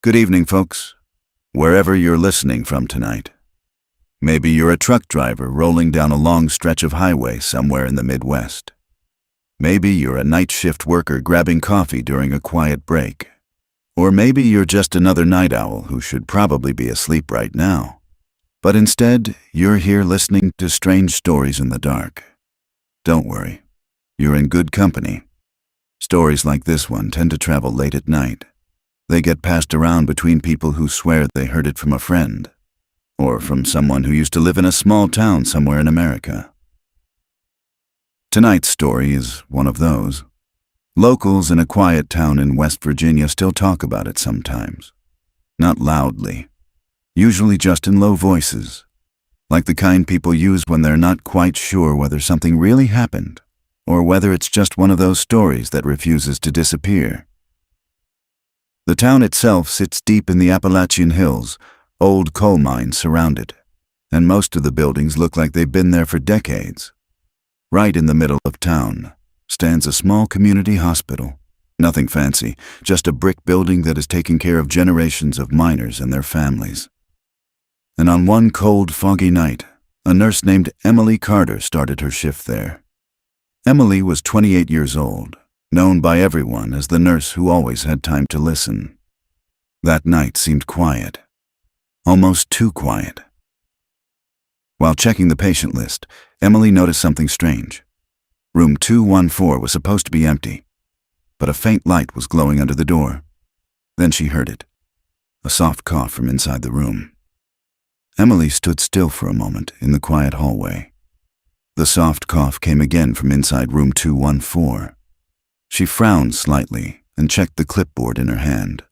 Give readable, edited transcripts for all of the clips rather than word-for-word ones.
Good evening, folks, wherever you're listening from tonight. Maybe you're a truck driver rolling down a long stretch of highway somewhere in the Midwest. Maybe you're a night shift worker grabbing coffee during a quiet break. Or maybe you're just another night owl who should probably be asleep right now. But instead, you're here listening to strange stories in the dark. Don't worry, you're in good company. Stories like this one tend to travel late at night. They get passed around between people who swear they heard it from a friend, or from someone who used to live in a small town somewhere in America. Tonight's story is one of those. Locals in a quiet town in West Virginia still talk about it sometimes. Not loudly, usually just in low voices, like the kind people use when they're not quite sure whether something really happened, or whether it's just one of those stories that refuses to disappear. The town itself sits deep in the Appalachian Hills, old coal mines surround it, and most of the buildings look like they've been there for decades. Right in the middle of town stands a small community hospital. Nothing fancy, just a brick building that has taken care of generations of miners and their families. And on one cold, foggy night, a nurse named Emily Carter started her shift there. Emily was 28 years old, known by everyone as the nurse who always had time to listen. That night seemed quiet, almost too quiet. While checking the patient list, Emily noticed something strange. Room 214 was supposed to be empty, but a faint light was glowing under the door. Then she heard it, a soft cough from inside the room. Emily stood still for a moment in the quiet hallway. The soft cough came again from inside room 214. She frowned slightly and checked the clipboard in her hand.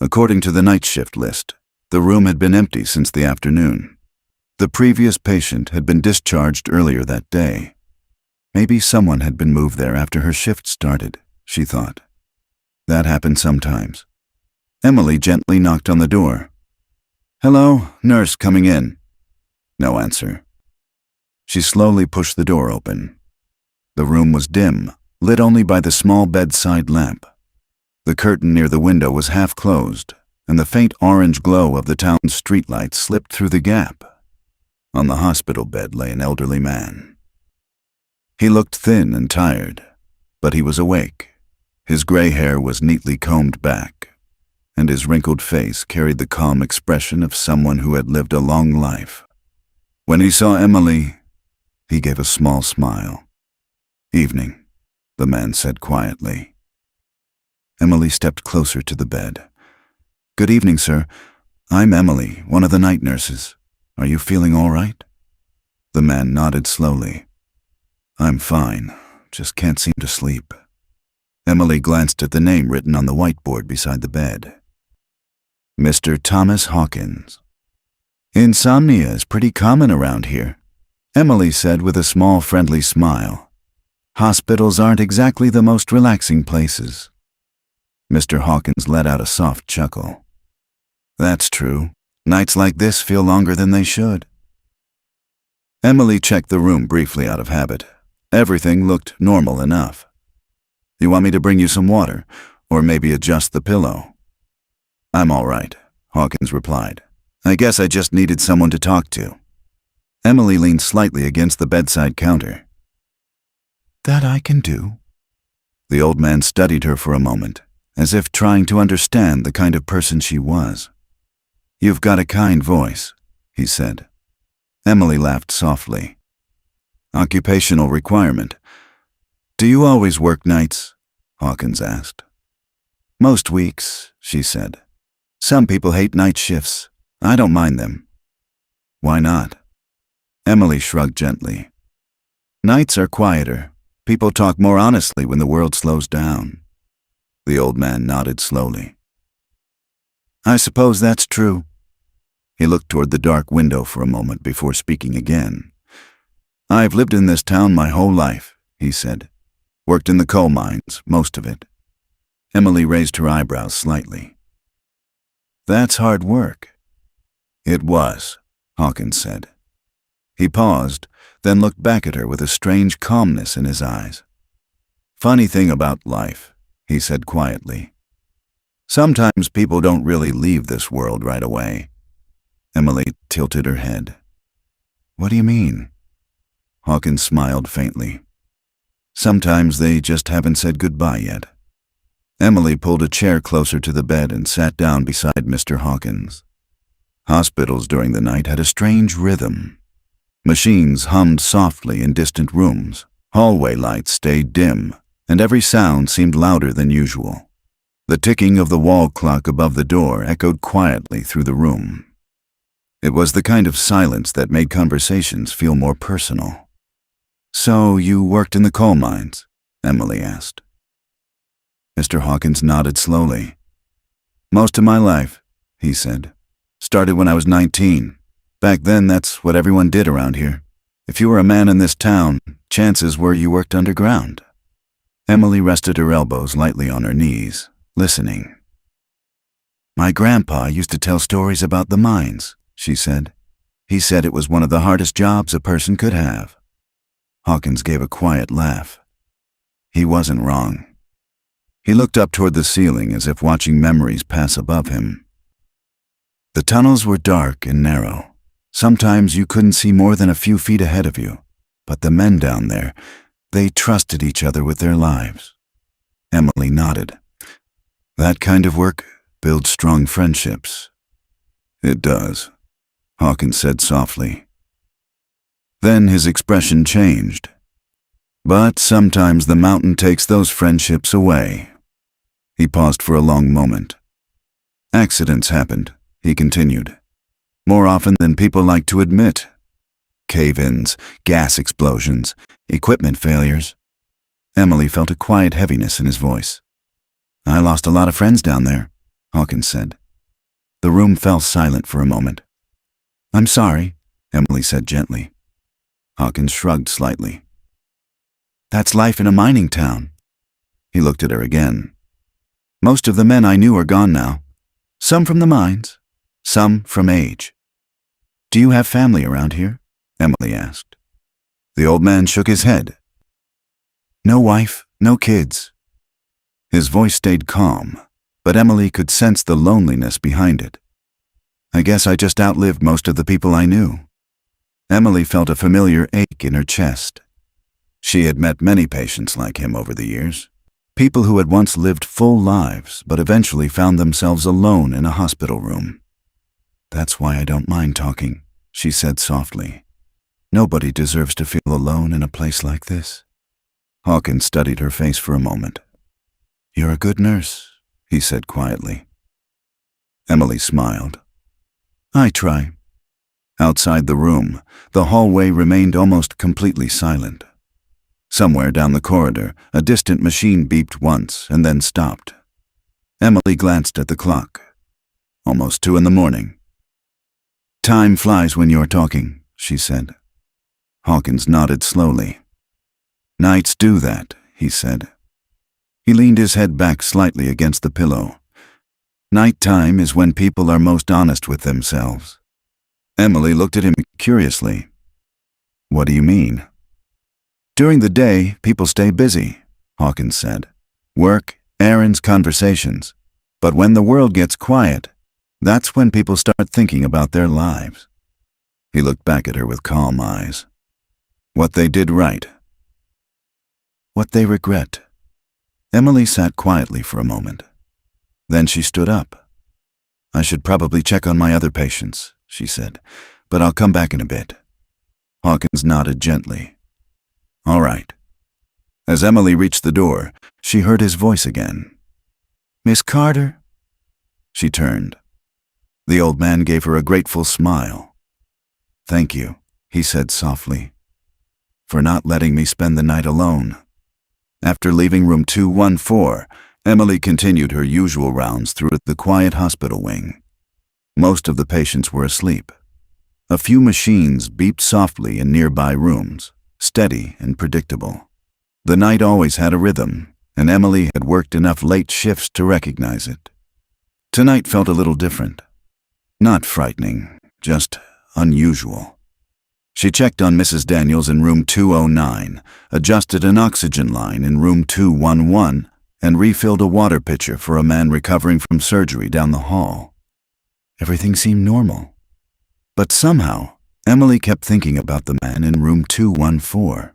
According to the night shift list, the room had been empty since the afternoon. The previous patient had been discharged earlier that day. Maybe someone had been moved there after her shift started, she thought. That happened sometimes. Emily gently knocked on the door. "Hello, nurse coming in." No answer. She slowly pushed the door open. The room was dim, lit only by the small bedside lamp. The curtain near the window was half closed, and the faint orange glow of the town's streetlights slipped through the gap. On the hospital bed lay an elderly man. He looked thin and tired, but he was awake. His gray hair was neatly combed back, and his wrinkled face carried the calm expression of someone who had lived a long life. When he saw Emily, he gave a small smile. "Evening," the man said quietly. Emily stepped closer to the bed. "Good evening, sir. I'm Emily, one of the night nurses. Are you feeling all right?" The man nodded slowly. "I'm fine, just can't seem to sleep." Emily glanced at the name written on the whiteboard beside the bed. Mr. Thomas Hawkins. "Insomnia is pretty common around here," Emily said with a small friendly smile. "Hospitals aren't exactly the most relaxing places." Mr. Hawkins let out a soft chuckle. "That's true. Nights like this feel longer than they should." Emily checked the room briefly out of habit. Everything looked normal enough. "You want me to bring you some water, or maybe adjust the pillow?" "I'm all right," Hawkins replied. "I guess I just needed someone to talk to." Emily leaned slightly against the bedside counter. "That I can do." The old man studied her for a moment, as if trying to understand the kind of person she was. "You've got a kind voice," he said. Emily laughed softly. "Occupational requirement. Do you always work nights?" Hawkins asked. "Most weeks," she said. "Some people hate night shifts. I don't mind them." "Why not?" Emily shrugged gently. "Nights are quieter. People talk more honestly when the world slows down." The old man nodded slowly. "I suppose that's true." He looked toward the dark window for a moment before speaking again. "I've lived in this town my whole life," he said. "Worked in the coal mines, most of it." Emily raised her eyebrows slightly. "That's hard work." "It was," Hawkins said. He paused, then looked back at her with a strange calmness in his eyes. "Funny thing about life," he said quietly. Sometimes people don't really leave this world right away. Emily tilted her head. What do you mean? Hawkins smiled faintly. Sometimes they just haven't said goodbye yet. Emily pulled a chair closer to the bed and sat down beside Mr. Hawkins. Hospitals during the night had a strange rhythm. Machines hummed softly in distant rooms, hallway lights stayed dim, and every sound seemed louder than usual. The ticking of the wall clock above the door echoed quietly through the room. It was the kind of silence that made conversations feel more personal. So you worked in the coal mines? Emily asked. Mr. Hawkins nodded slowly. Most of my life, he said. Started when I was 19. Back then, that's what everyone did around here. If you were a man in this town, chances were you worked underground. Emily rested her elbows lightly on her knees, listening. My grandpa used to tell stories about the mines, she said. He said it was one of the hardest jobs a person could have. Hawkins gave a quiet laugh. He wasn't wrong. He looked up toward the ceiling as if watching memories pass above him. The tunnels were dark and narrow. Sometimes you couldn't see more than a few feet ahead of you, but the men down there, they trusted each other with their lives. Emily nodded. That kind of work builds strong friendships. It does, Hawkins said softly. Then his expression changed. But sometimes the mountain takes those friendships away. He paused for a long moment. Accidents happened, he continued. More often than people like to admit. Cave-ins, gas explosions, equipment failures. Emily felt a quiet heaviness in his voice. I lost a lot of friends down there, Hawkins said. The room fell silent for a moment. I'm sorry, Emily said gently. Hawkins shrugged slightly. That's life in a mining town. He looked at her again. Most of the men I knew are gone now. Some from the mines, some from age. Do you have family around here? Emily asked. The old man shook his head. No wife, no kids. His voice stayed calm, but Emily could sense the loneliness behind it. I guess I just outlived most of the people I knew. Emily felt a familiar ache in her chest. She had met many patients like him over the years. People who had once lived full lives, but eventually found themselves alone in a hospital room. That's why I don't mind talking, she said softly. Nobody deserves to feel alone in a place like this. Hawkins studied her face for a moment. You're a good nurse, he said quietly. Emily smiled. I try. Outside the room, the hallway remained almost completely silent. Somewhere down the corridor, a distant machine beeped once and then stopped. Emily glanced at the clock. Almost 2 a.m. Time flies when you're talking, she said. Hawkins nodded slowly. Nights do that, he said. He leaned his head back slightly against the pillow. Nighttime is when people are most honest with themselves. Emily looked at him curiously. What do you mean? During the day, people stay busy, Hawkins said. Work, errands, conversations. But when the world gets quiet, that's when people start thinking about their lives. He looked back at her with calm eyes. What they did right. What they regret. Emily sat quietly for a moment. Then she stood up. I should probably check on my other patients, she said, but I'll come back in a bit. Hawkins nodded gently. All right. As Emily reached the door, she heard his voice again. Miss Carter? She turned. The old man gave her a grateful smile. Thank you, he said softly, for not letting me spend the night alone. After leaving room 214, Emily continued her usual rounds through the quiet hospital wing. Most of the patients were asleep. A few machines beeped softly in nearby rooms, steady and predictable. The night always had a rhythm, and Emily had worked enough late shifts to recognize it. Tonight felt a little different. Not frightening, just unusual. She checked on Mrs. Daniels in room 209, adjusted an oxygen line in room 211, and refilled a water pitcher for a man recovering from surgery down the hall. Everything seemed normal. But somehow, Emily kept thinking about the man in room 214.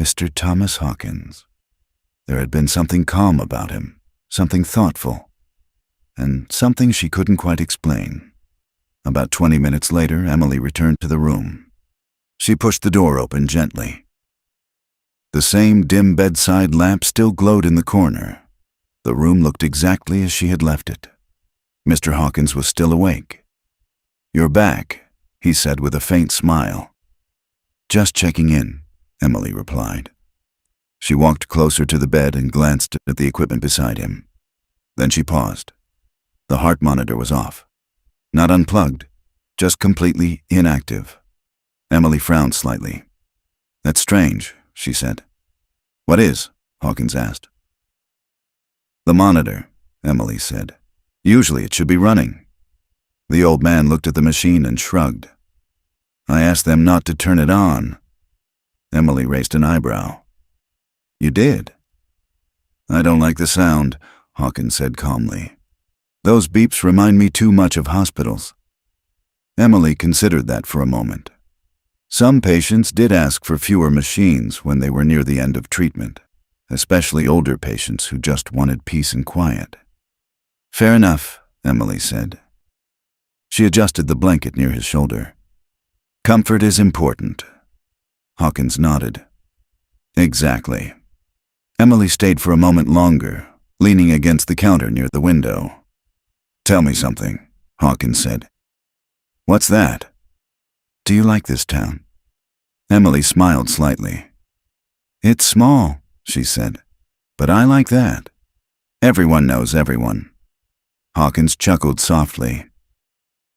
Mr. Thomas Hawkins. There had been something calm about him, something thoughtful, and something she couldn't quite explain. About 20 minutes later, Emily returned to the room. She pushed the door open gently. The same dim bedside lamp still glowed in the corner. The room looked exactly as she had left it. Mr. Hawkins was still awake. "You're back," he said with a faint smile. "Just checking in," Emily replied. She walked closer to the bed and glanced at the equipment beside him. Then she paused. The heart monitor was off. Not unplugged, just completely inactive. Emily frowned slightly. "That's strange," she said. "What is?" Hawkins asked. "The monitor," Emily said. "Usually it should be running." The old man looked at the machine and shrugged. "I asked them not to turn it on." Emily raised an eyebrow. "You did?" "I don't like the sound," Hawkins said calmly. "Those beeps remind me too much of hospitals." Emily considered that for a moment. Some patients did ask for fewer machines when they were near the end of treatment, especially older patients who just wanted peace and quiet. "Fair enough," Emily said. She adjusted the blanket near his shoulder. "Comfort is important." Hawkins nodded. "Exactly." Emily stayed for a moment longer, leaning against the counter near the window. "Tell me something," Hawkins said. "What's that?" "Do you like this town?" Emily smiled slightly. "It's small," she said, "but I like that. Everyone knows everyone." Hawkins chuckled softly.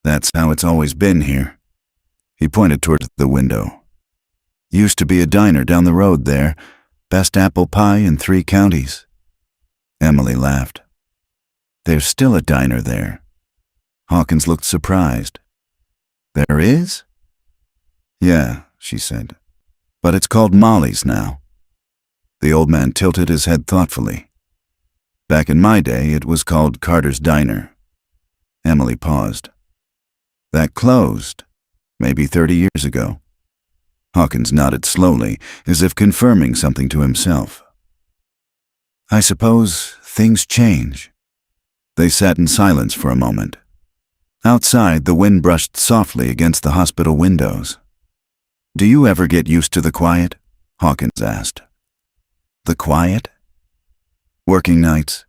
"That's how it's always been here." He pointed toward the window. "Used to be a diner down the road there. Best apple pie in 3 counties. Emily laughed. "There's still a diner there." Hawkins looked surprised. "There is?" "Yeah," she said. "But it's called Molly's now." The old man tilted his head thoughtfully. "Back in my day, it was called Carter's Diner." Emily paused. "That closed, maybe 30 years ago." Hawkins nodded slowly, as if confirming something to himself. "I suppose things change." They sat in silence for a moment. Outside, the wind brushed softly against the hospital windows. "Do you ever get used to the quiet?" Hawkins asked. "The quiet?" "Working nights."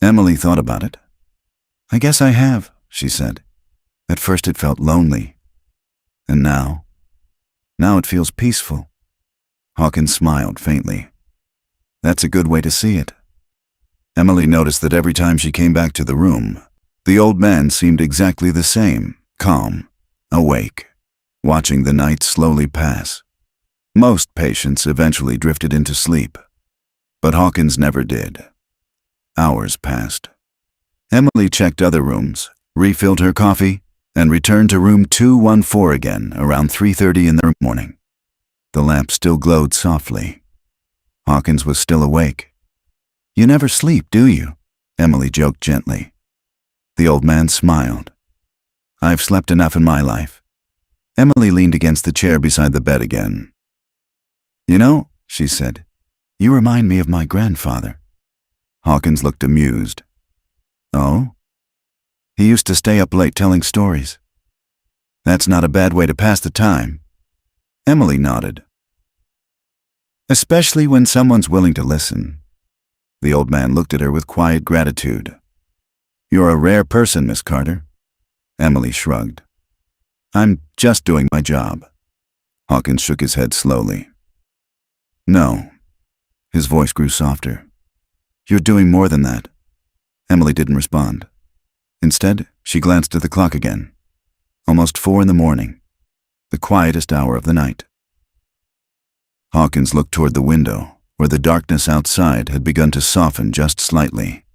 Emily thought about it. "I guess I have," she said. "At first it felt lonely. And now? Now it feels peaceful." Hawkins smiled faintly. "That's a good way to see it." Emily noticed that every time she came back to the room, the old man seemed exactly the same, calm, awake, watching the night slowly pass. Most patients eventually drifted into sleep, but Hawkins never did. Hours passed. Emily checked other rooms, refilled her coffee, and returned to room 214 again around 3:30 in the morning. The lamp still glowed softly. Hawkins was still awake. "You never sleep, do you?" Emily joked gently. The old man smiled. "I've slept enough in my life." Emily leaned against the chair beside the bed again. "You know," she said, "you remind me of my grandfather." Hawkins looked amused. "Oh?" "He used to stay up late telling stories." "That's not a bad way to pass the time." Emily nodded. "Especially when someone's willing to listen." The old man looked at her with quiet gratitude. "You're a rare person, Miss Carter." Emily shrugged. "I'm just doing my job." Hawkins shook his head slowly. "No." His voice grew softer. "You're doing more than that." Emily didn't respond. Instead, she glanced at the clock again. Almost 4 in the morning, the quietest hour of the night. Hawkins looked toward the window, where the darkness outside had begun to soften just slightly.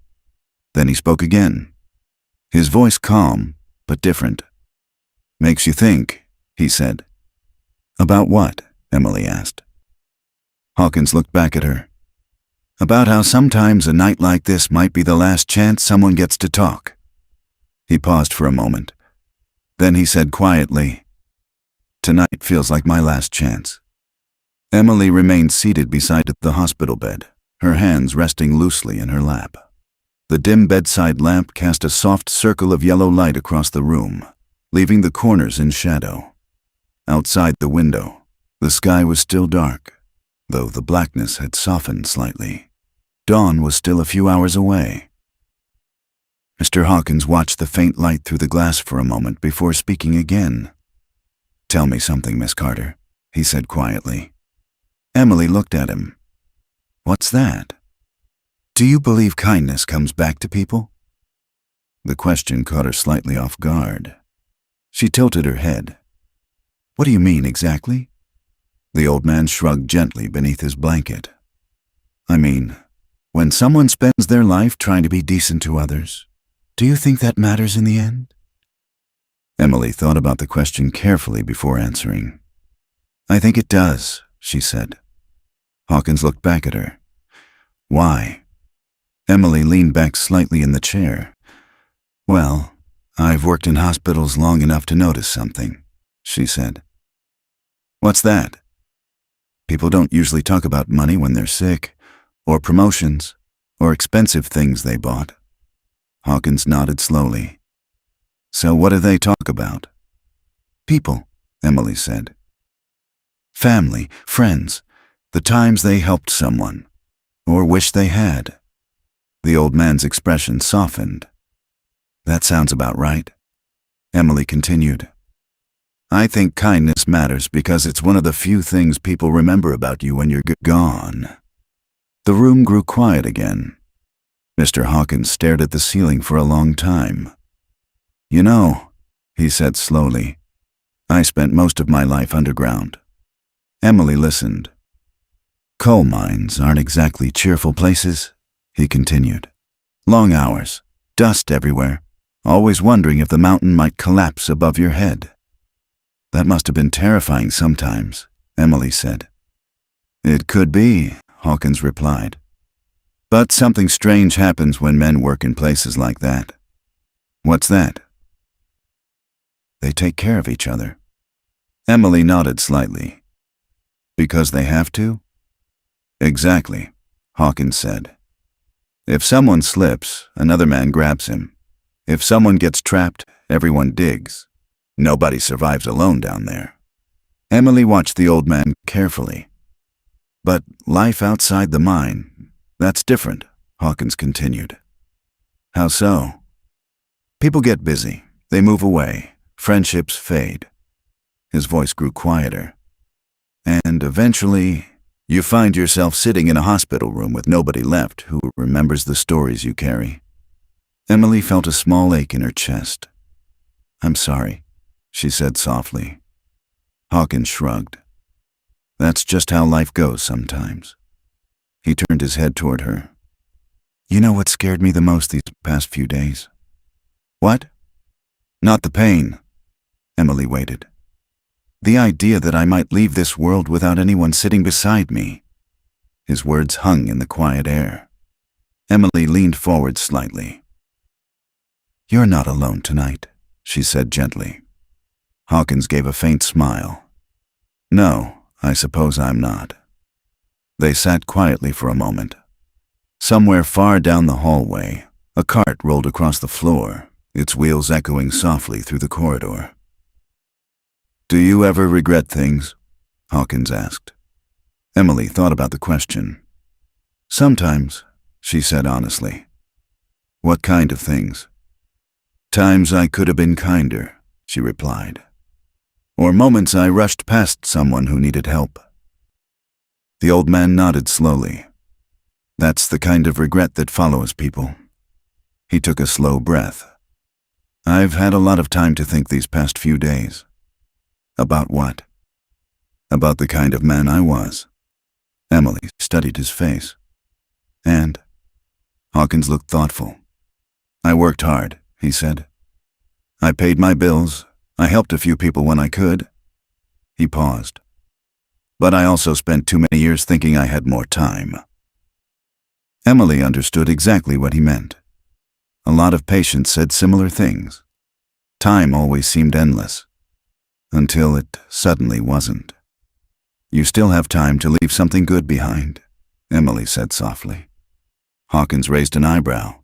Then he spoke again, his voice calm, but different. "Makes you think," he said. "About what?" Emily asked. Hawkins looked back at her. About how sometimes a night like this might be the last chance someone gets to talk. He paused for a moment. Then he said quietly, "Tonight feels like my last chance." Emily remained seated beside the hospital bed, her hands resting loosely in her lap. The dim bedside lamp cast a soft circle of yellow light across the room, leaving the corners in shadow. Outside the window, the sky was still dark, though the blackness had softened slightly. Dawn was still a few hours away. Mr. Hawkins watched the faint light through the glass for a moment before speaking again. "Tell me something, Miss Carter," he said quietly. Emily looked at him. "What's that? Do you believe kindness comes back to people?" The question caught her slightly off guard. She tilted her head. "What do you mean exactly?" The old man shrugged gently beneath his blanket. "I mean, when someone spends their life trying to be decent to others, do you think that matters in the end?" Emily thought about the question carefully before answering. "I think it does," she said. Hawkins looked back at her. "Why?" Emily leaned back slightly in the chair. "Well, I've worked in hospitals long enough to notice something," she said. "What's that?" "People don't usually talk about money when they're sick, or promotions, or expensive things they bought." Hawkins nodded slowly. "So what do they talk about?" "People," Emily said. "Family, friends, the times they helped someone, or wished they had." The old man's expression softened. "That sounds about right." Emily continued. "I think kindness matters because it's one of the few things people remember about you when you're gone." The room grew quiet again. Mr. Hawkins stared at the ceiling for a long time. "You know," he said slowly, "I spent most of my life underground." Emily listened. "Coal mines aren't exactly cheerful places," he continued. "Long hours, dust everywhere, always wondering if the mountain might collapse above your head." "That must have been terrifying sometimes," Emily said. "It could be," Hawkins replied. "But something strange happens when men work in places like that." "What's that?" "They take care of each other." Emily nodded slightly. "Because they have to?" "Exactly," Hawkins said. "If someone slips, another man grabs him. If someone gets trapped, everyone digs. Nobody survives alone down there." Emily watched the old man carefully. "But life outside the mine, that's different," Hawkins continued. "How so?" "People get busy. They move away. Friendships fade." His voice grew quieter. "And eventually, you find yourself sitting in a hospital room with nobody left who remembers the stories you carry." Emily felt a small ache in her chest. "I'm sorry," she said softly. Hawkins shrugged. "That's just how life goes sometimes." He turned his head toward her. "You know what scared me the most these past few days?" "What?" "Not the pain." Emily waited. "The idea that I might leave this world without anyone sitting beside me." His words hung in the quiet air. Emily leaned forward slightly. "You're not alone tonight," she said gently. Hawkins gave a faint smile. "No, I suppose I'm not." They sat quietly for a moment. Somewhere far down the hallway, a cart rolled across the floor, its wheels echoing softly through the corridor. "Do you ever regret things?" Hawkins asked. Emily thought about the question. "Sometimes," she said honestly. "What kind of things?" "Times I could have been kinder," she replied. "Or moments I rushed past someone who needed help." The old man nodded slowly. "That's the kind of regret that follows people." He took a slow breath. "I've had a lot of time to think these past few days." "About what?" "About the kind of man I was." Emily studied his face. "And?" Hawkins looked thoughtful. "I worked hard," he said. "I paid my bills. I helped a few people when I could." He paused. "But I also spent too many years thinking I had more time." Emily understood exactly what he meant. A lot of patients said similar things. Time always seemed endless, until it suddenly wasn't. "You still have time to leave something good behind," Emily said softly. Hawkins raised an eyebrow.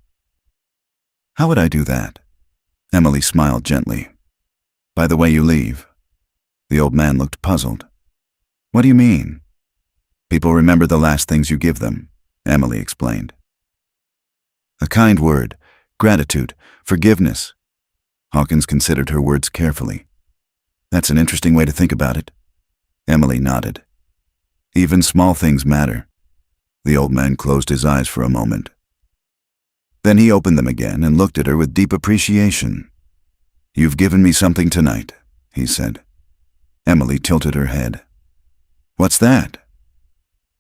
"How would I do that?" Emily smiled gently. "By the way you leave." The old man looked puzzled. "What do you mean?" "People remember the last things you give them," Emily explained. "A kind word, gratitude, forgiveness." Hawkins considered her words carefully. "That's an interesting way to think about it." Emily nodded. "Even small things matter." The old man closed his eyes for a moment. Then he opened them again and looked at her with deep appreciation. "You've given me something tonight," he said. Emily tilted her head. "What's that?"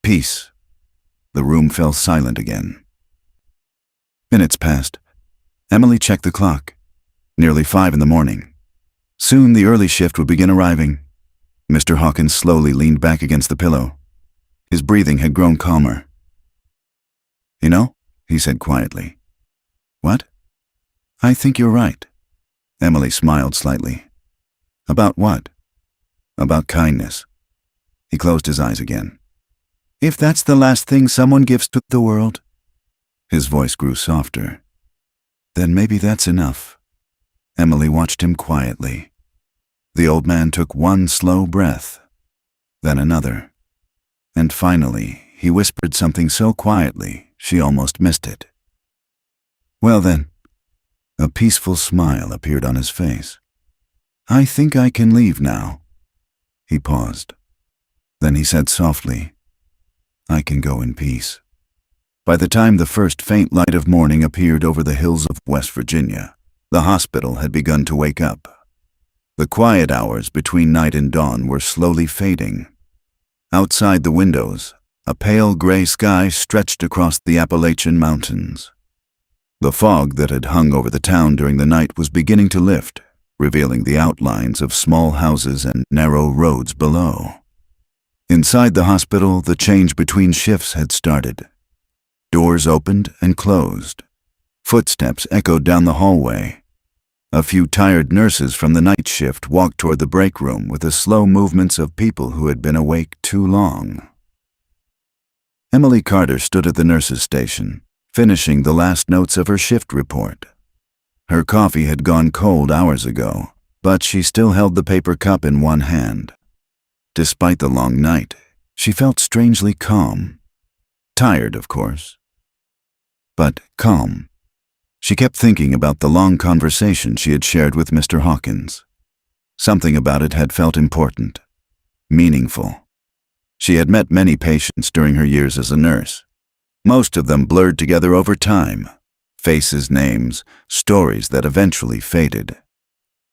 "Peace." The room fell silent again. Minutes passed. Emily checked the clock. Nearly 5 in the morning. Soon the early shift would begin arriving. Mr. Hawkins slowly leaned back against the pillow. His breathing had grown calmer. "You know," he said quietly. "What?" "I think you're right." Emily smiled slightly. "About what?" "About kindness." He closed his eyes again. "If that's the last thing someone gives to the world," his voice grew softer, "then maybe that's enough." Emily watched him quietly. The old man took one slow breath, then another, and finally he whispered something so quietly she almost missed it. "Well then." A peaceful smile appeared on his face. "I think I can leave now." He paused. Then he said softly, "I can go in peace." By the time the first faint light of morning appeared over the hills of West Virginia, the hospital had begun to wake up. The quiet hours between night and dawn were slowly fading. Outside the windows, a pale gray sky stretched across the Appalachian Mountains. The fog that had hung over the town during the night was beginning to lift, revealing the outlines of small houses and narrow roads below. Inside the hospital, the change between shifts had started. Doors opened and closed. Footsteps echoed down the hallway. A few tired nurses from the night shift walked toward the break room with the slow movements of people who had been awake too long. Emily Carter stood at the nurses' station, finishing the last notes of her shift report. Her coffee had gone cold hours ago, but she still held the paper cup in one hand. Despite the long night, she felt strangely calm. Tired, of course, but calm. She kept thinking about the long conversation she had shared with Mr. Hawkins. Something about it had felt important, meaningful. She had met many patients during her years as a nurse. Most of them blurred together over time, faces, names, stories that eventually faded.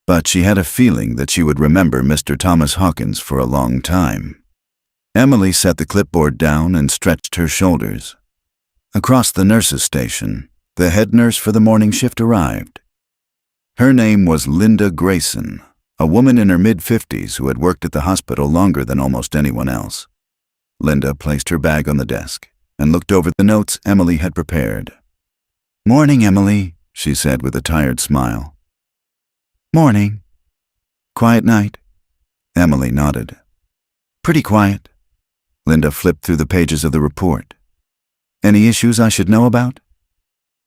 But she had a feeling that she would remember Mr. Thomas Hawkins for a long time. Emily set the clipboard down and stretched her shoulders. Across the nurses' station, the head nurse for the morning shift arrived. Her name was Linda Grayson, a woman in her mid-50s who had worked at the hospital longer than almost anyone else. Linda placed her bag on the desk and looked over the notes Emily had prepared. "Morning, Emily," she said with a tired smile. "Morning. Quiet night?" Emily nodded. "Pretty quiet." Linda flipped through the pages of the report. "Any issues I should know about?"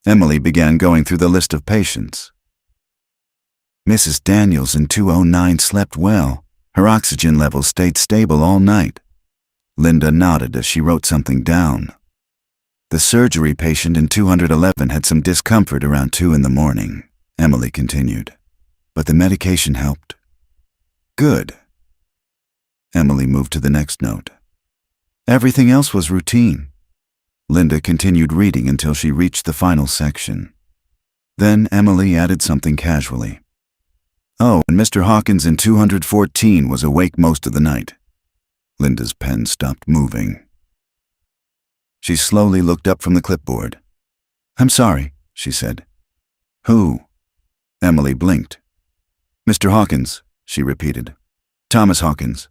Emily began going through the list of patients. "Mrs. Daniels in 209 slept well. Her oxygen levels stayed stable all night." Linda nodded as she wrote something down. "The surgery patient in 211 had some discomfort around 2 in the morning," Emily continued. "But the medication helped." "Good." Emily moved to the next note. "Everything else was routine." Linda continued reading until she reached the final section. Then Emily added something casually. "Oh, and Mr. Hawkins in 214 was awake most of the night." Linda's pen stopped moving. She slowly looked up from the clipboard. "I'm sorry," she said. "Who?" Emily blinked. "Mr. Hawkins," she repeated. "Thomas Hawkins,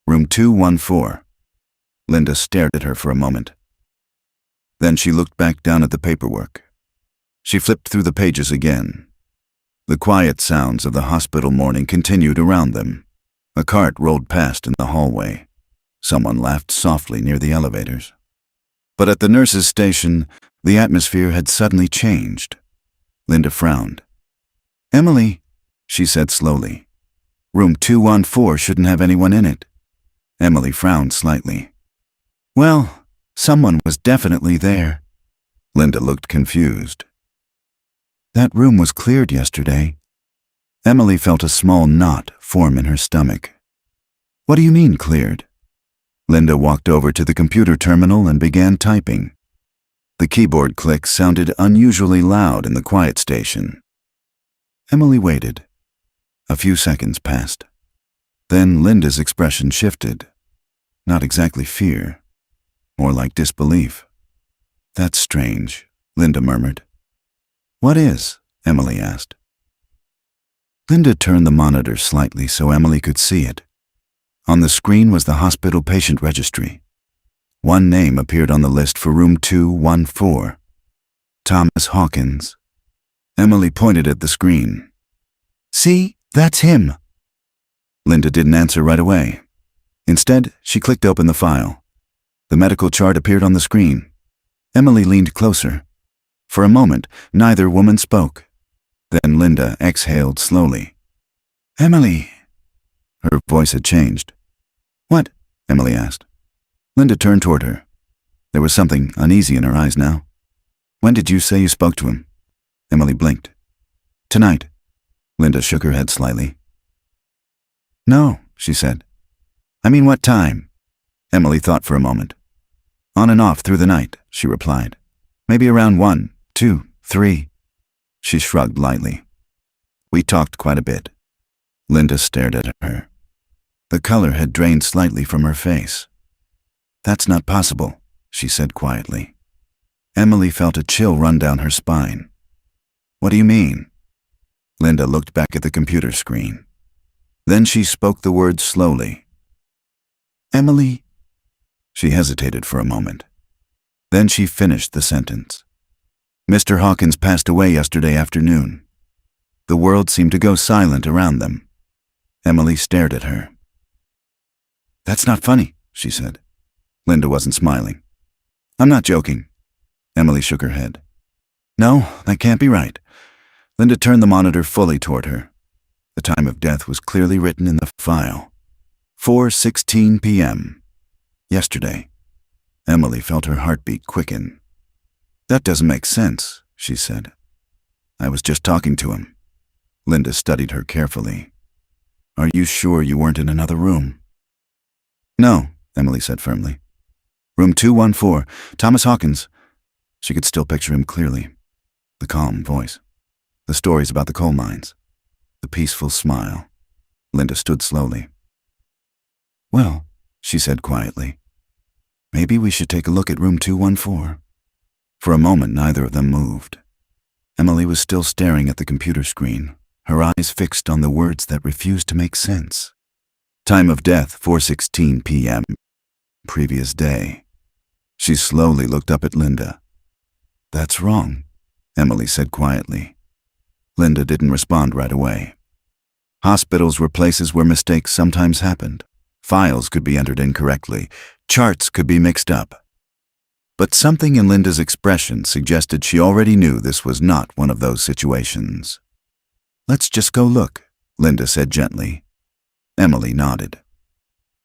room 214. Linda stared at her for a moment. Then she looked back down at the paperwork. She flipped through the pages again. The quiet sounds of the hospital morning continued around them. A cart rolled past in the hallway. Someone laughed softly near the elevators. But at the nurse's station, the atmosphere had suddenly changed. Linda frowned. "Emily," she said slowly, "room 214 shouldn't have anyone in it." Emily frowned slightly. "Well, someone was definitely there." Linda looked confused. "That room was cleared yesterday." Emily felt a small knot form in her stomach. "What do you mean, cleared?" Linda walked over to the computer terminal and began typing. The keyboard clicks sounded unusually loud in the quiet station. Emily waited. A few seconds passed. Then Linda's expression shifted. Not exactly fear, more like disbelief. "That's strange," Linda murmured. "What is?" Emily asked. Linda turned the monitor slightly so Emily could see it. On the screen was the hospital patient registry. One name appeared on the list for room 214. Thomas Hawkins. Emily pointed at the screen. "See, that's him." Linda didn't answer right away. Instead, she clicked open the file. The medical chart appeared on the screen. Emily leaned closer. For a moment, neither woman spoke. Then Linda exhaled slowly. "Emily." Her voice had changed. "What?" Emily asked. Linda turned toward her. There was something uneasy in her eyes now. "When did you say you spoke to him?" Emily blinked. "Tonight." Linda shook her head slightly. "No," she said. "I mean, what time?" Emily thought for a moment. "On and off through the night," she replied. "Maybe around 1, 2, 3. She shrugged lightly. "We talked quite a bit." Linda stared at her. The color had drained slightly from her face. "That's not possible," she said quietly. Emily felt a chill run down her spine. "What do you mean?" Linda looked back at the computer screen. Then she spoke the words slowly. "Emily." She hesitated for a moment. Then she finished the sentence. "Mr. Hawkins passed away yesterday afternoon." The world seemed to go silent around them. Emily stared at her. "That's not funny," she said. Linda wasn't smiling. "I'm not joking." Emily shook her head. "No, that can't be right." Linda turned the monitor fully toward her. The time of death was clearly written in the file. 4:16 p.m. Yesterday. Emily felt her heartbeat quicken. "That doesn't make sense," she said. "I was just talking to him." Linda studied her carefully. "Are you sure you weren't in another room?" "No," Emily said firmly. "Room 214, Thomas Hawkins." She could still picture him clearly. The calm voice. The stories about the coal mines. The peaceful smile. Linda stood slowly. "Well," she said quietly, "maybe we should take a look at room 214. For a moment, neither of them moved. Emily was still staring at the computer screen, her eyes fixed on the words that refused to make sense. Time of death, 4:16 p.m. Previous day. She slowly looked up at Linda. "That's wrong," Emily said quietly. Linda didn't respond right away. Hospitals were places where mistakes sometimes happened. Files could be entered incorrectly. Charts could be mixed up. But something in Linda's expression suggested she already knew this was not one of those situations. "Let's just go look," Linda said gently. Emily nodded.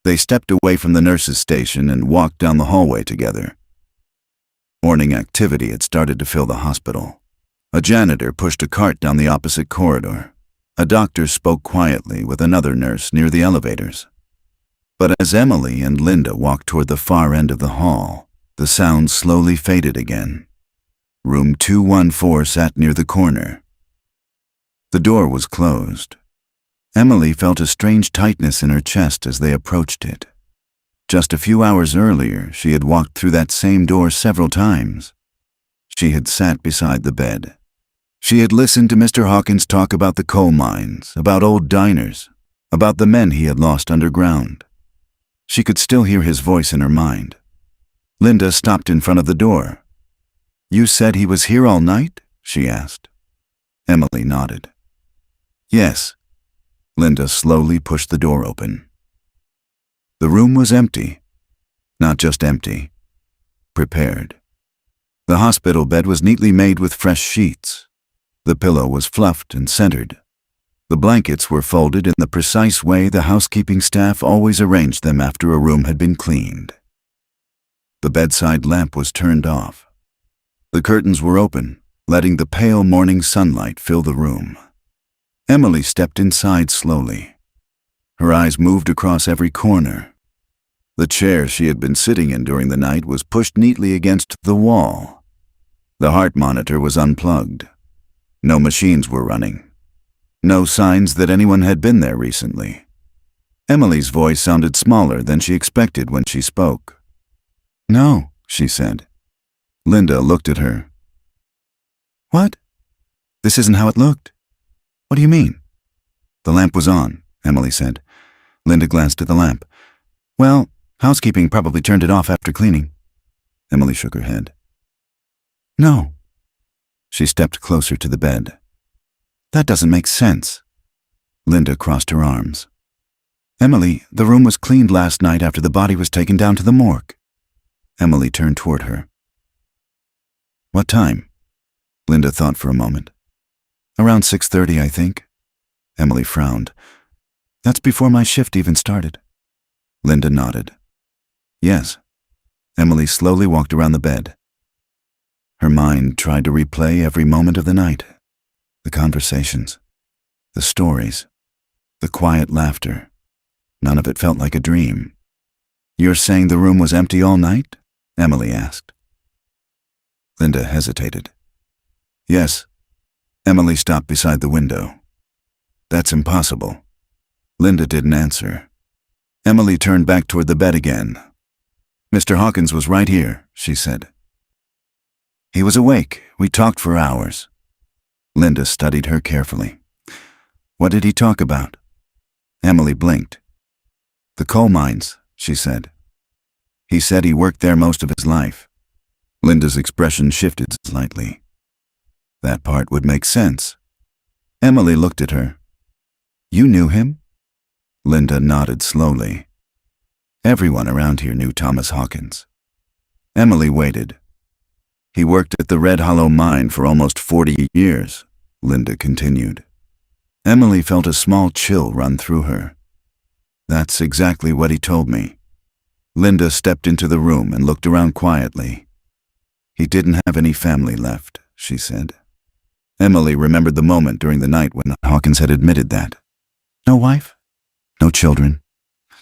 They stepped away from the nurse's station and walked down the hallway together. Morning activity had started to fill the hospital. A janitor pushed a cart down the opposite corridor. A doctor spoke quietly with another nurse near the elevators. But as Emily and Linda walked toward the far end of the hall, the sound slowly faded again. Room 214 sat near the corner. The door was closed. Emily felt a strange tightness in her chest as they approached it. Just a few hours earlier, she had walked through that same door several times. She had sat beside the bed. She had listened to Mr. Hawkins talk about the coal mines, about old diners, about the men he had lost underground. She could still hear his voice in her mind. Linda stopped in front of the door. You said he was here all night? She asked. Emily nodded. Yes. Linda slowly pushed the door open. The room was empty. Not just empty. Prepared. The hospital bed was neatly made with fresh sheets. The pillow was fluffed and centered. The blankets were folded in the precise way the housekeeping staff always arranged them after a room had been cleaned. The bedside lamp was turned off. The curtains were open, letting the pale morning sunlight fill the room. Emily stepped inside slowly. Her eyes moved across every corner. The chair she had been sitting in during the night was pushed neatly against the wall. The heart monitor was unplugged. No machines were running. No signs that anyone had been there recently. Emily's voice sounded smaller than she expected when she spoke. No, she said. Linda looked at her. What? This isn't how it looked. What do you mean? The lamp was on, Emily said. Linda glanced at the lamp. Well, housekeeping probably turned it off after cleaning. Emily shook her head. No. She stepped closer to the bed. That doesn't make sense. Linda crossed her arms. Emily, the room was cleaned last night after the body was taken down to the morgue. Emily turned toward her. What time? Linda thought for a moment. Around 6:30, I think. Emily frowned. That's before my shift even started. Linda nodded. Yes. Emily slowly walked around the bed. Her mind tried to replay every moment of the night. The conversations, the stories, the quiet laughter. None of it felt like a dream. You're saying the room was empty all night? Emily asked. Linda hesitated. Yes. Emily stopped beside the window. That's impossible. Linda didn't answer. Emily turned back toward the bed again. Mr. Hawkins was right here, she said. He was awake. We talked for hours. Linda studied her carefully. What did he talk about? Emily blinked. The coal mines, she said. He said he worked there most of his life. Linda's expression shifted slightly. That part would make sense. Emily looked at her. You knew him? Linda nodded slowly. Everyone around here knew Thomas Hawkins. Emily waited. He worked at the Red Hollow mine for almost 40 years, Linda continued. Emily felt a small chill run through her. That's exactly what he told me. Linda stepped into the room and looked around quietly. He didn't have any family left, she said. Emily remembered the moment during the night when Hawkins had admitted that. No wife? No children?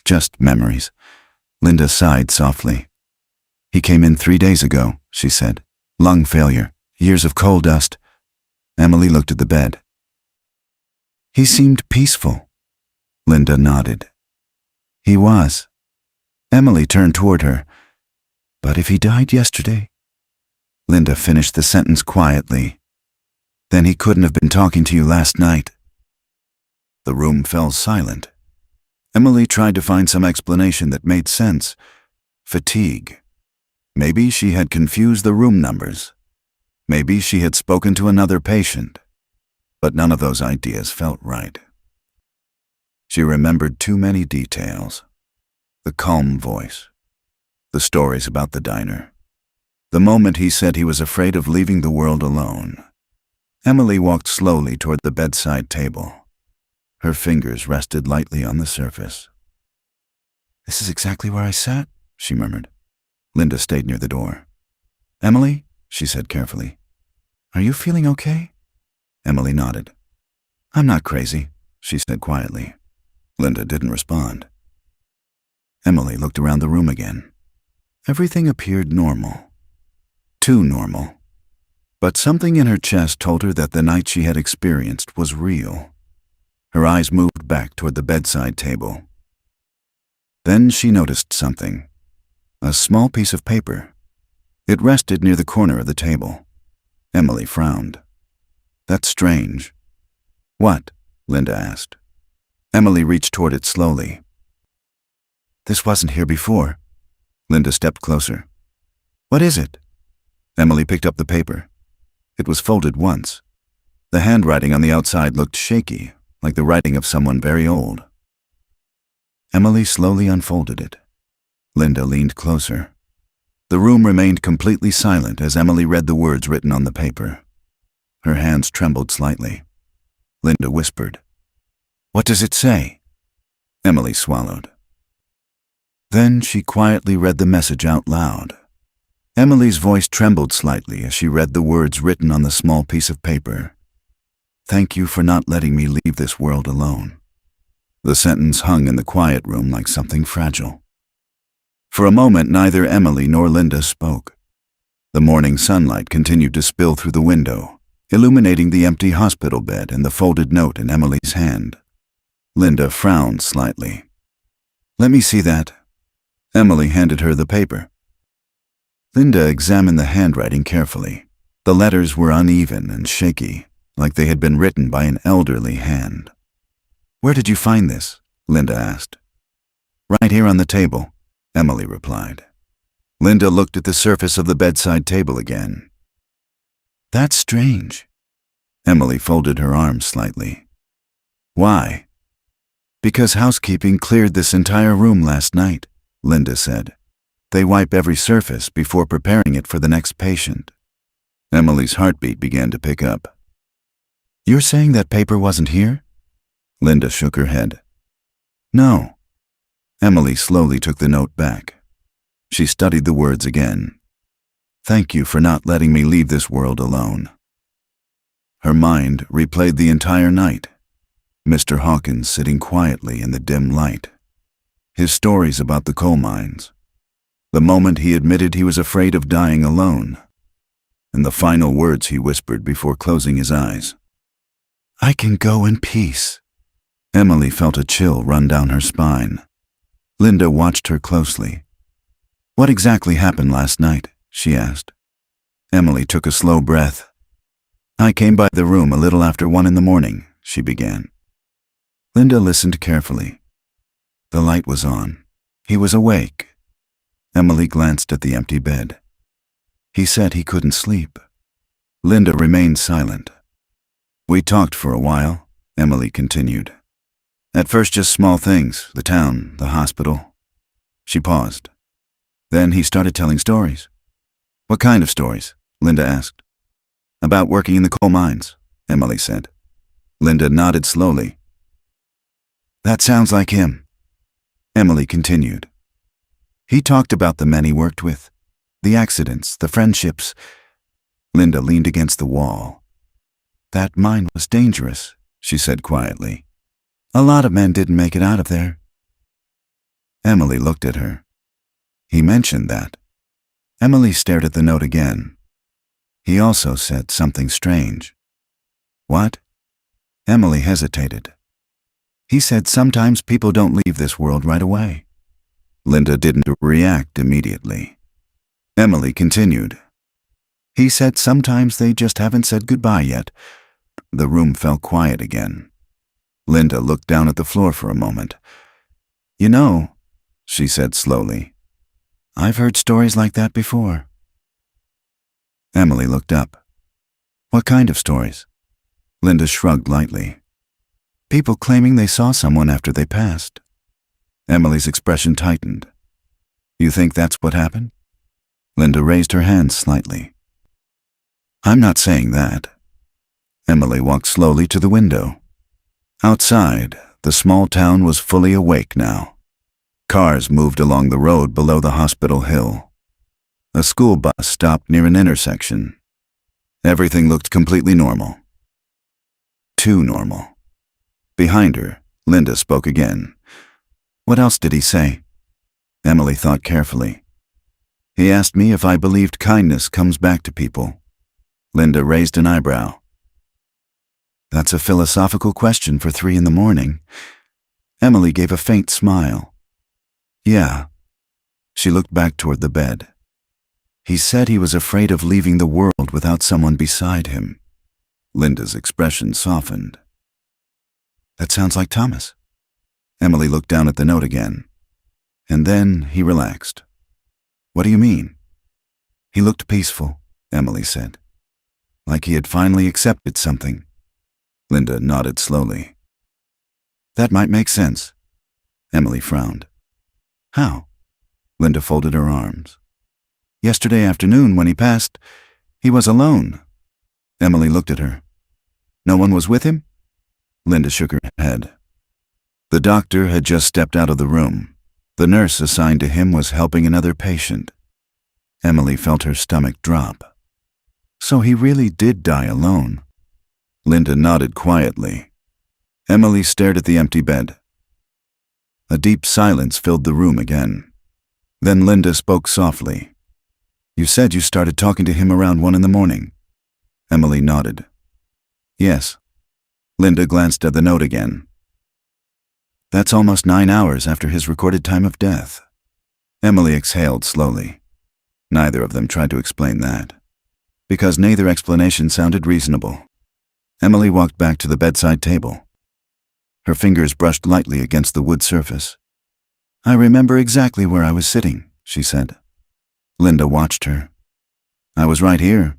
Just memories. Linda sighed softly. He came in 3 days ago, she said. Lung failure, years of coal dust. Emily looked at the bed. He seemed peaceful. Linda nodded. He was. Emily turned toward her. But if he died yesterday? Linda finished the sentence quietly. Then he couldn't have been talking to you last night. The room fell silent. Emily tried to find some explanation that made sense. Fatigue. Maybe she had confused the room numbers. Maybe she had spoken to another patient. But none of those ideas felt right. She remembered too many details. The calm voice. The stories about the diner. The moment he said he was afraid of leaving the world alone. Emily walked slowly toward the bedside table. Her fingers rested lightly on the surface. This is exactly where I sat, she murmured. Linda stayed near the door. Emily, she said carefully, are you feeling okay? Emily nodded. I'm not crazy, she said quietly. Linda didn't respond. Emily looked around the room again. Everything appeared normal. Too normal. But something in her chest told her that the night she had experienced was real. Her eyes moved back toward the bedside table. Then she noticed something. A small piece of paper. It rested near the corner of the table. Emily frowned. That's strange. What? Linda asked. Emily reached toward it slowly. This wasn't here before. Linda stepped closer. What is it? Emily picked up the paper. It was folded once. The handwriting on the outside looked shaky, like the writing of someone very old. Emily slowly unfolded it. Linda leaned closer. The room remained completely silent as Emily read the words written on the paper. Her hands trembled slightly. Linda whispered, "What does it say?" Emily swallowed. Then she quietly read the message out loud. Emily's voice trembled slightly as she read the words written on the small piece of paper. "Thank you for not letting me leave this world alone." The sentence hung in the quiet room like something fragile. For a moment, neither Emily nor Linda spoke. The morning sunlight continued to spill through the window, illuminating the empty hospital bed and the folded note in Emily's hand. Linda frowned slightly. "Let me see that." Emily handed her the paper. Linda examined the handwriting carefully. The letters were uneven and shaky, like they had been written by an elderly hand. "Where did you find this?" Linda asked. "Right here on the table," Emily replied. Linda looked at the surface of the bedside table again. "That's strange." Emily folded her arms slightly. "Why?" "Because housekeeping cleared this entire room last night," Linda said. "They wipe every surface before preparing it for the next patient." Emily's heartbeat began to pick up. "You're saying that paper wasn't here?" Linda shook her head. "No." Emily slowly took the note back. She studied the words again. "Thank you for not letting me leave this world alone." Her mind replayed the entire night. Mr. Hawkins sitting quietly in the dim light. His stories about the coal mines. The moment he admitted he was afraid of dying alone. And the final words he whispered before closing his eyes. "I can go in peace." Emily felt a chill run down her spine. Linda watched her closely. "What exactly happened last night?" she asked. Emily took a slow breath. "I came by the room a little after 1 in the morning," she began. Linda listened carefully. The light was on. He was awake. Emily glanced at the empty bed. He said he couldn't sleep. Linda remained silent. "We talked for a while," Emily continued. "At first just small things, the town, the hospital." She paused. Then he started telling stories. "What kind of stories?" Linda asked. "About working in the coal mines," Emily said. Linda nodded slowly. "That sounds like him," Emily continued. "He talked about the men he worked with, the accidents, the friendships." Linda leaned against the wall. "That mine was dangerous," she said quietly. "A lot of men didn't make it out of there." Emily looked at her. "He mentioned that." Emily stared at the note again. "He also said something strange." "What?" Emily hesitated. "He said sometimes people don't leave this world right away." Linda didn't react immediately. Emily continued. "He said sometimes they just haven't said goodbye yet." The room fell quiet again. Linda looked down at the floor for a moment. "You know," she said slowly, "I've heard stories like that before." Emily looked up. "What kind of stories?" Linda shrugged lightly. "People claiming they saw someone after they passed." Emily's expression tightened. "You think that's what happened?" Linda raised her hands slightly. "I'm not saying that." Emily walked slowly to the window. Outside, the small town was fully awake now. Cars moved along the road below the hospital hill. A school bus stopped near an intersection. Everything looked completely normal. Too normal. Behind her, Linda spoke again. "What else did he say?" Emily thought carefully. "He asked me if I believed kindness comes back to people." Linda raised an eyebrow. "That's a philosophical question for 3 in the morning." Emily gave a faint smile. "Yeah." She looked back toward the bed. "He said he was afraid of leaving the world without someone beside him." Linda's expression softened. "That sounds like Thomas." Emily looked down at the note again. And then he relaxed. "What do you mean?" "He looked peaceful," Emily said. Like he had finally accepted something. Linda nodded slowly. That might make sense. Emily frowned. How? Linda folded her arms. Yesterday afternoon, when he passed, he was alone. Emily looked at her. No one was with him? Linda shook her head. The doctor had just stepped out of the room. The nurse assigned to him was helping another patient. Emily felt her stomach drop. So he really did die alone. Linda nodded quietly. Emily stared at the empty bed. A deep silence filled the room again. Then Linda spoke softly. You said you started talking to him around 1 a.m. Emily nodded. Yes. Linda glanced at the note again. That's almost 9 hours after his recorded time of death. Emily exhaled slowly. Neither of them tried to explain that, because neither explanation sounded reasonable. Emily walked back to the bedside table. Her fingers brushed lightly against the wood surface. I remember exactly where I was sitting, she said. Linda watched her. I was right here.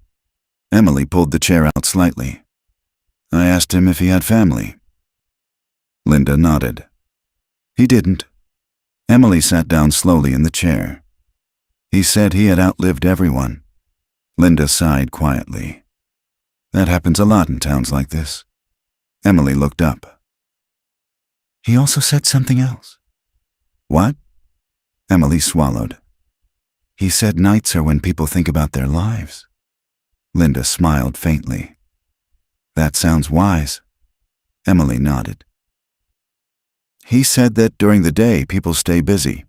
Emily pulled the chair out slightly. I asked him if he had family. Linda nodded. He didn't. Emily sat down slowly in the chair. He said he had outlived everyone. Linda sighed quietly. That happens a lot in towns like this. Emily looked up. He also said something else. What? Emily swallowed. He said nights are when people think about their lives. Linda smiled faintly. That sounds wise. Emily nodded. He said that during the day people stay busy.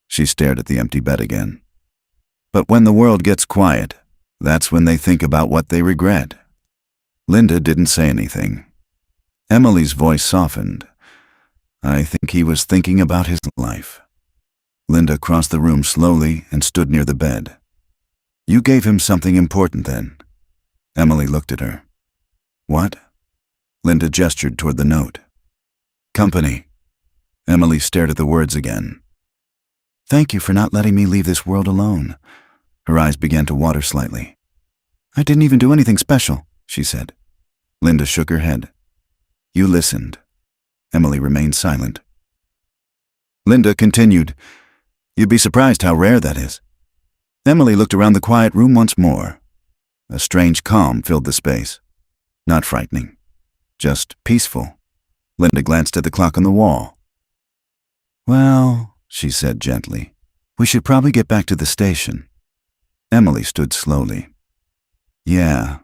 She stared at the empty bed again. But when the world gets quiet, that's when they think about what they regret. Linda didn't say anything. Emily's voice softened. I think he was thinking about his life. Linda crossed the room slowly and stood near the bed. You gave him something important then. Emily looked at her. What? Linda gestured toward the note. Company. Emily stared at the words again. Thank you for not letting me leave this world alone. Her eyes began to water slightly. I didn't even do anything special, she said. Linda shook her head. You listened. Emily remained silent. Linda continued, You'd be surprised how rare that is. Emily looked around the quiet room once more. A strange calm filled the space. Not frightening, just peaceful. Linda glanced at the clock on the wall. Well, she said gently, we should probably get back to the station. Emily stood slowly. Yeah.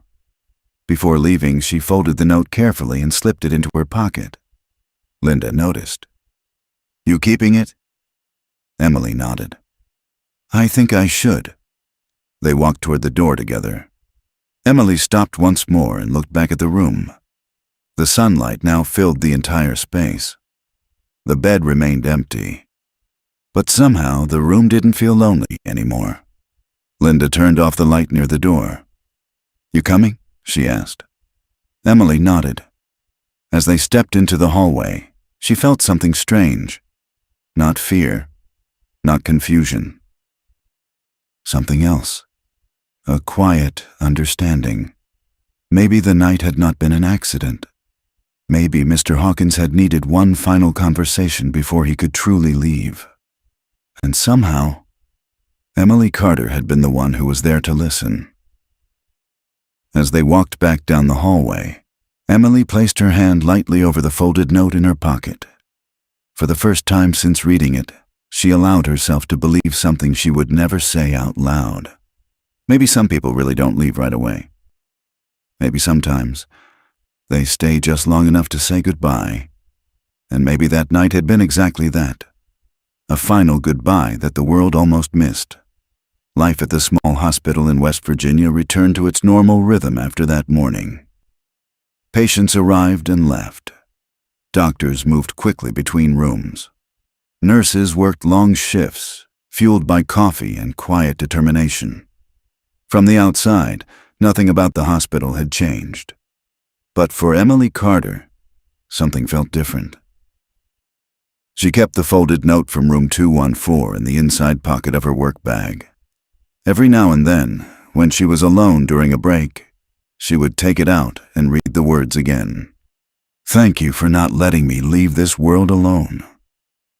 Before leaving, she folded the note carefully and slipped it into her pocket. Linda noticed. You keeping it? Emily nodded. I think I should. They walked toward the door together. Emily stopped once more and looked back at the room. The sunlight now filled the entire space. The bed remained empty. But somehow the room didn't feel lonely anymore. Linda turned off the light near the door. You coming? She asked. Emily nodded. As they stepped into the hallway, she felt something strange. Not fear, not confusion. Something else. A quiet understanding. Maybe the night had not been an accident. Maybe Mr. Hawkins had needed one final conversation before he could truly leave. And somehow, Emily Carter had been the one who was there to listen. As they walked back down the hallway, Emily placed her hand lightly over the folded note in her pocket. For the first time since reading it, she allowed herself to believe something she would never say out loud. Maybe some people really don't leave right away. Maybe sometimes they stay just long enough to say goodbye. And maybe that night had been exactly that. A final goodbye that the world almost missed. Life at the small hospital in West Virginia returned to its normal rhythm after that morning. Patients arrived and left. Doctors moved quickly between rooms. Nurses worked long shifts, fueled by coffee and quiet determination. From the outside, nothing about the hospital had changed. But for Emily Carter, something felt different. She kept the folded note from room 214 in the inside pocket of her work bag. Every now and then, When she was alone during a break, she would take it out and read the words again. "Thank you for not letting me leave this world alone."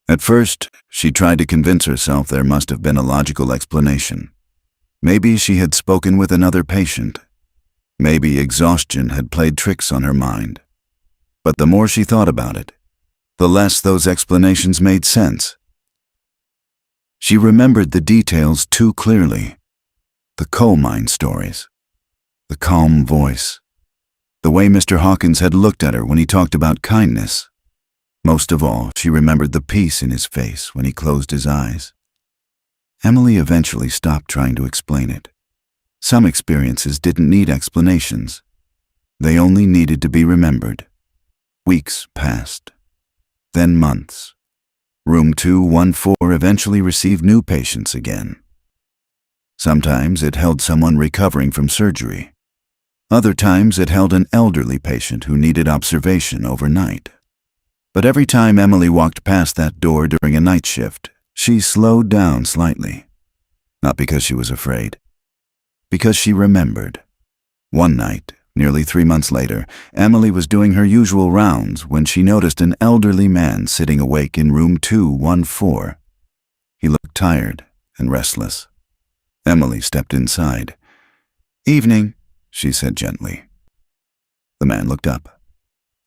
At first, she tried to convince herself there must have been a logical explanation. Maybe she had spoken with another patient. Maybe exhaustion had played tricks on her mind. But the more she thought about it, the less those explanations made sense. She remembered the details too clearly. The coal mine stories. The calm voice. The way Mr. Hawkins had looked at her when he talked about kindness. Most of all, she remembered the peace in his face when he closed his eyes. Emily eventually stopped trying to explain it. Some experiences didn't need explanations. They only needed to be remembered. Weeks passed. Then months. Room 214 eventually received new patients again. Sometimes it held someone recovering from surgery. Other times it held an elderly patient who needed observation overnight. But every time Emily walked past that door during a night shift, she slowed down slightly. Not because she was afraid. Because she remembered. One night, nearly 3 months later, Emily was doing her usual rounds when she noticed an elderly man sitting awake in room 214. He looked tired and restless. Emily stepped inside. "Evening," she said gently. The man looked up.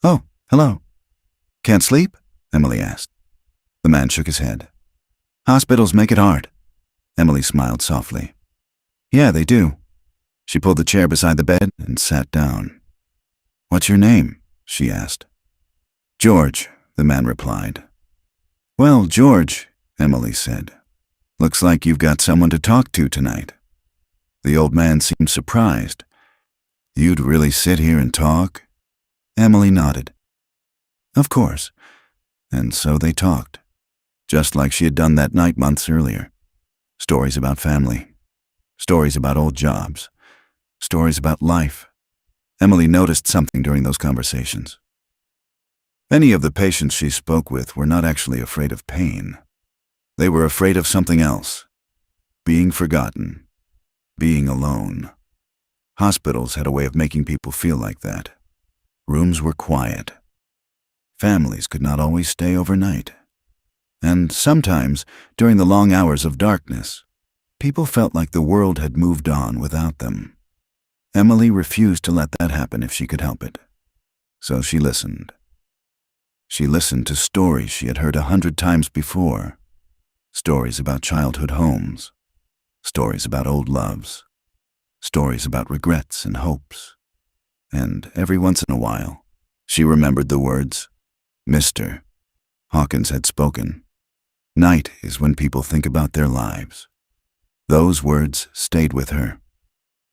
"Oh, hello. Can't sleep?" Emily asked. The man shook his head. "Hospitals make it hard." Emily smiled softly. "Yeah, they do." She pulled the chair beside the bed and sat down. "What's your name?" she asked. "George," the man replied. "Well, George," Emily said, "looks like you've got someone to talk to tonight." The old man seemed surprised. "You'd really sit here and talk?" Emily nodded. "Of course." And so they talked, just like she had done that night months earlier. Stories about family. Stories about old jobs. Stories about life. Emily noticed something during those conversations. Many of the patients she spoke with were not actually afraid of pain. They were afraid of something else. Being forgotten. Being alone. Hospitals had a way of making people feel like that. Rooms were quiet. Families could not always stay overnight. And sometimes, during the long hours of darkness, people felt like the world had moved on without them. Emily refused to let that happen if she could help it. So she listened. She listened to stories she had heard 100 times before. Stories about childhood homes. Stories about old loves. Stories about regrets and hopes. And every once in a while, she remembered the words, "Mr. Hawkins had spoken. Night is when people think about their lives." Those words stayed with her.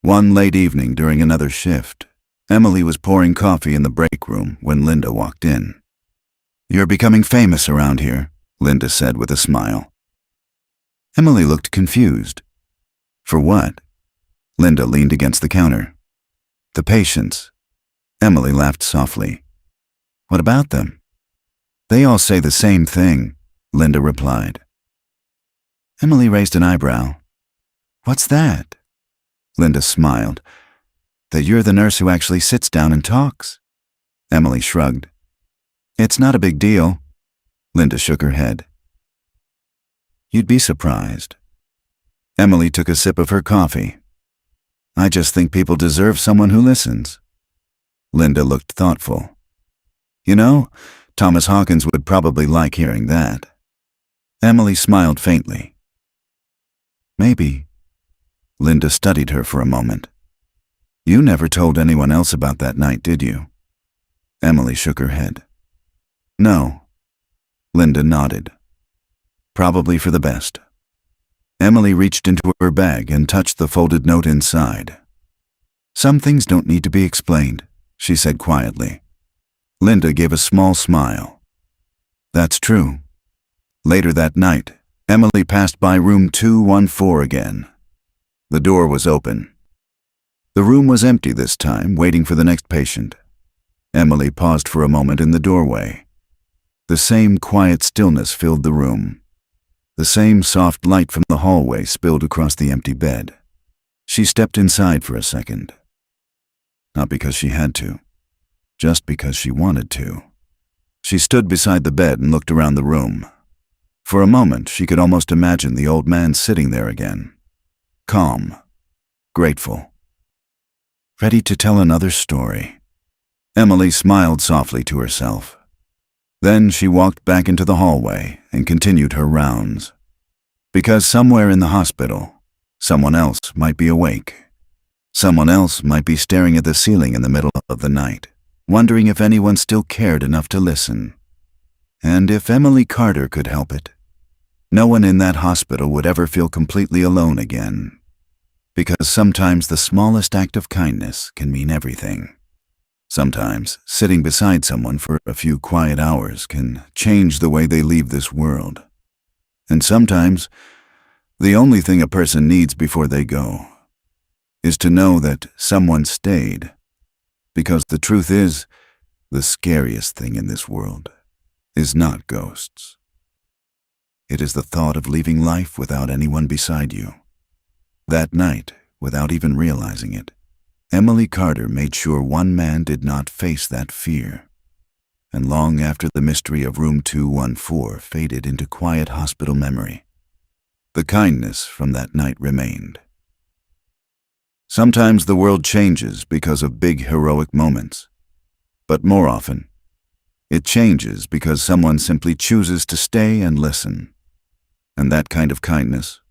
One late evening during another shift, Emily was pouring coffee in the break room when Linda walked in. "You're becoming famous around here," Linda said with a smile. Emily looked confused. "For what?" Linda leaned against the counter. "The patients." Emily laughed softly. "What about them?" "They all say the same thing," Linda replied. Emily raised an eyebrow. "What's that?" Linda smiled. "That you're the nurse who actually sits down and talks." Emily shrugged. "It's not a big deal." Linda shook her head. "You'd be surprised." Emily took a sip of her coffee. "I just think people deserve someone who listens." Linda looked thoughtful. "You know, Thomas Hawkins would probably like hearing that." Emily smiled faintly. "Maybe." Linda studied her for a moment. "You never told anyone else about that night, did you?" Emily shook her head. "No." Linda nodded. "Probably for the best." Emily reached into her bag and touched the folded note inside. "Some things don't need to be explained," she said quietly. Linda gave a small smile. "That's true." Later that night, Emily passed by room 214 again. The door was open. The room was empty this time, waiting for the next patient. Emily paused for a moment in the doorway. The same quiet stillness filled the room. The same soft light from the hallway spilled across the empty bed. She stepped inside for a second. Not because she had to, just because she wanted to. She stood beside the bed and looked around the room. For a moment, she could almost imagine the old man sitting there again. Calm, grateful, ready to tell another story. Emily smiled softly to herself. Then she walked back into the hallway and continued her rounds. Because somewhere in the hospital, someone else might be awake. Someone else might be staring at the ceiling in the middle of the night, wondering if anyone still cared enough to listen. And if Emily Carter could help it, no one in that hospital would ever feel completely alone again. Because sometimes the smallest act of kindness can mean everything. Sometimes sitting beside someone for a few quiet hours can change the way they leave this world. And sometimes the only thing a person needs before they go is to know that someone stayed. Because the truth is, the scariest thing in this world is not ghosts. It is the thought of leaving life without anyone beside you. That night, without even realizing it, Emily Carter made sure one man did not face that fear. And long after the mystery of room 214 faded into quiet hospital memory, the kindness from that night remained. Sometimes the world changes because of big heroic moments, but more often, it changes because someone simply chooses to stay and listen. And that kind of kindness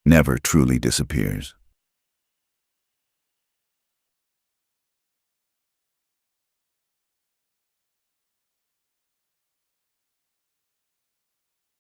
never truly disappears.